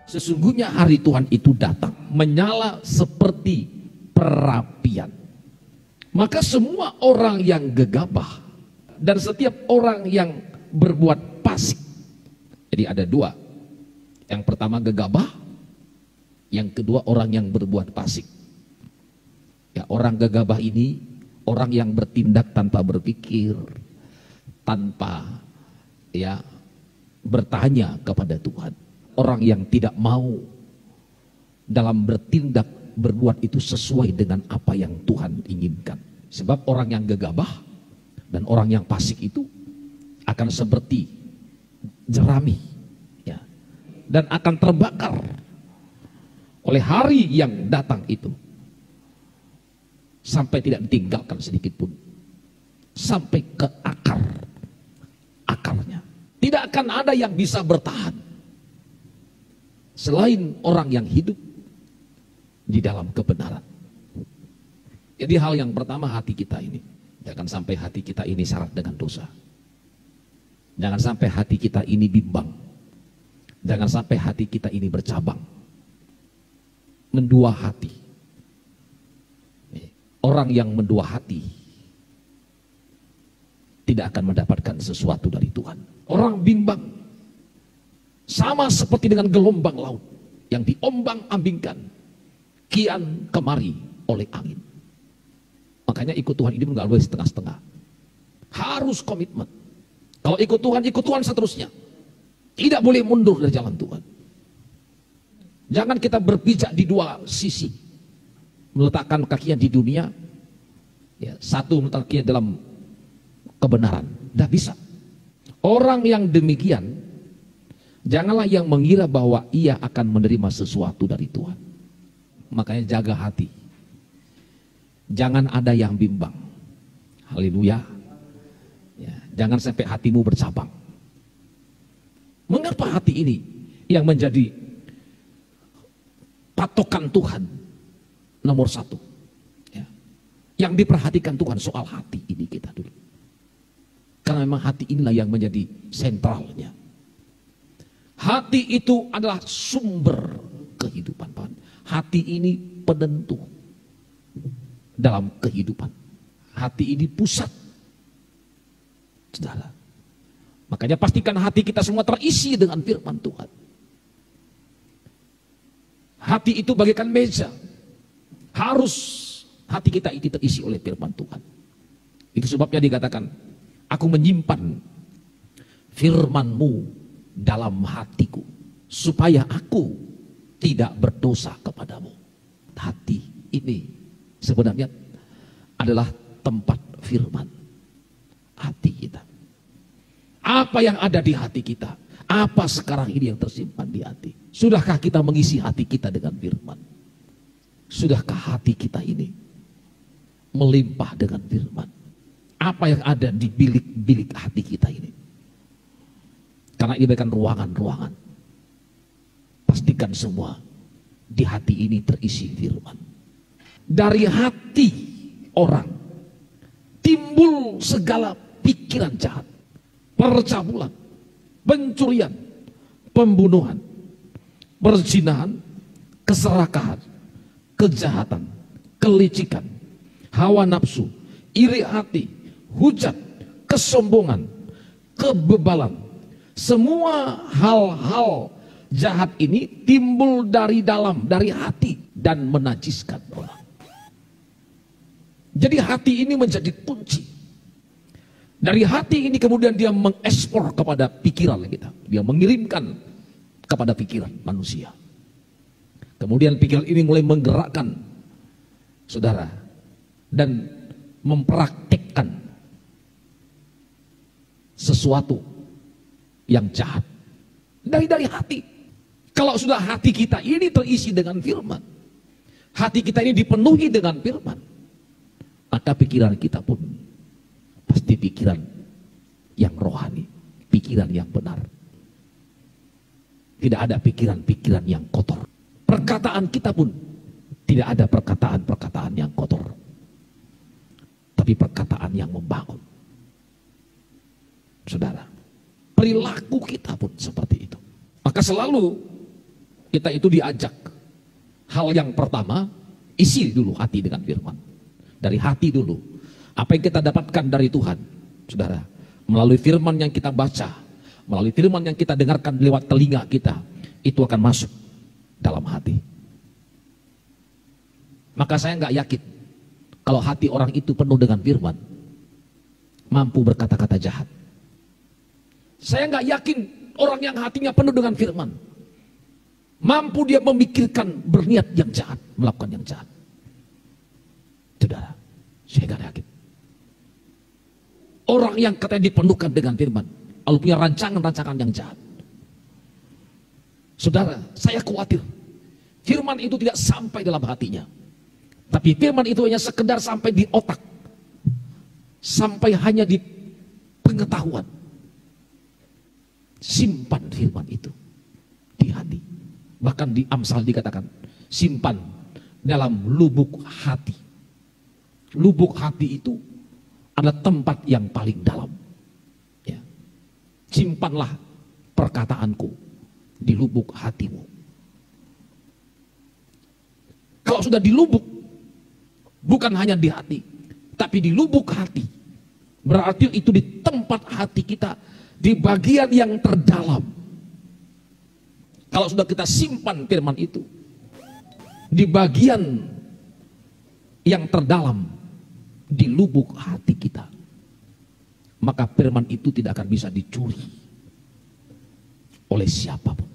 Sesungguhnya hari Tuhan itu datang, menyala seperti perapian. Maka semua orang yang gegabah dan setiap orang yang berbuat fasik. Jadi ada dua. Yang pertama gegabah, yang kedua orang yang berbuat fasik. Ya, orang gegabah ini orang yang bertindak tanpa berpikir, tanpa ya bertanya kepada Tuhan. Orang yang tidak mau dalam bertindak, berbuat itu sesuai dengan apa yang Tuhan inginkan. Sebab orang yang gegabah dan orang yang fasik itu akan seperti jerami, ya, dan akan terbakar oleh hari yang datang itu, sampai tidak ditinggalkan sedikit pun, sampai ke akarnya. Tidak akan ada yang bisa bertahan selain orang yang hidup di dalam kebenaran. Jadi hal yang pertama, hati kita ini. Jangan sampai hati kita ini syarat dengan dosa. Jangan sampai hati kita ini bimbang. Jangan sampai hati kita ini bercabang. Mendua hati. Orang yang mendua hati tidak akan mendapatkan sesuatu dari Tuhan. Orang bimbang sama seperti dengan gelombang laut yang diombang-ambingkan kian kemari oleh angin. Makanya ikut Tuhan ini nggak boleh setengah-setengah. Harus komitmen. Kalau ikut Tuhan seterusnya. Tidak boleh mundur dari jalan Tuhan. Jangan kita berpijak di dua sisi. Meletakkan kakinya di dunia, ya, satu meletakkan kakinya dalam kebenaran. Tidak bisa. Orang yang demikian, janganlah yang mengira bahwa ia akan menerima sesuatu dari Tuhan. Makanya jaga hati. Jangan ada yang bimbang. Haleluya. Ya, jangan sampai hatimu bercabang. Mengapa hati ini yang menjadi patokan Tuhan nomor satu? Ya. Yang diperhatikan Tuhan soal hati ini kita dulu. Karena memang hati inilah yang menjadi sentralnya. Hati itu adalah sumber kehidupan. Hati ini penentu dalam kehidupan. Hati ini pusat. Saudara. Makanya pastikan hati kita semua terisi dengan firman Tuhan. Hati itu bagaikan meja. Harus hati kita itu terisi oleh firman Tuhan. Itu sebabnya dikatakan, aku menyimpan firman-Mu dalam hatiku, supaya aku tidak berdosa kepadamu. Hati ini sebenarnya adalah tempat firman. Hati kita. Apa yang ada di hati kita? Apa sekarang ini yang tersimpan di hati? Sudahkah kita mengisi hati kita dengan firman? Sudahkah hati kita ini melimpah dengan firman? Apa yang ada di bilik-bilik hati kita ini? Karena ini bukan ruangan-ruangan. Pastikan semua di hati ini terisi firman. Dari hati orang timbul segala pikiran jahat, percabulan, pencurian, pembunuhan, perzinahan, keserakahan, kejahatan, kelicikan, hawa nafsu, iri hati, hujat, kesombongan, kebebalan. Semua hal-hal jahat ini timbul dari dalam, dari hati, dan menajiskan orang. Jadi hati ini menjadi kunci. Dari hati ini kemudian dia mengekspor kepada pikiran kita. Dia mengirimkan kepada pikiran manusia. Kemudian pikiran ini mulai menggerakkan saudara dan mempraktikkan sesuatu yang jahat dari hati. Kalau sudah hati kita ini terisi dengan firman, hati kita ini dipenuhi dengan firman, maka pikiran kita pun pasti pikiran yang rohani, pikiran yang benar. Tidak ada pikiran-pikiran yang kotor. Perkataan kita pun tidak ada perkataan-perkataan yang kotor, tapi perkataan yang membangun. Saudara, perilaku kita pun seperti itu. Maka selalu kita itu diajak. Hal yang pertama, isi dulu hati dengan firman. Dari hati dulu. Apa yang kita dapatkan dari Tuhan, saudara, melalui firman yang kita baca, melalui firman yang kita dengarkan lewat telinga kita, itu akan masuk dalam hati. Maka saya nggak yakin kalau hati orang itu penuh dengan firman, mampu berkata-kata jahat. Saya nggak yakin orang yang hatinya penuh dengan firman, mampu dia memikirkan berniat yang jahat, melakukan yang jahat. Saudara, saya nggak yakin. Orang yang katanya dipenuhkan dengan firman, lalu punya rancangan-rancangan yang jahat. Saudara, saya khawatir firman itu tidak sampai dalam hatinya. Tapi firman itu hanya sekedar sampai di otak. Sampai hanya di pengetahuan. Simpan firman itu di hati. Bahkan di Amsal dikatakan, simpan dalam lubuk hati. Lubuk hati itu adalah tempat yang paling dalam. Ya. Simpanlah perkataanku di lubuk hatimu. Kalau sudah di lubuk, bukan hanya di hati, tapi di lubuk hati, berarti itu di tempat hati kita, di bagian yang terdalam. Kalau sudah kita simpan firman itu di bagian yang terdalam, di lubuk hati kita, maka firman itu tidak akan bisa dicuri oleh siapapun.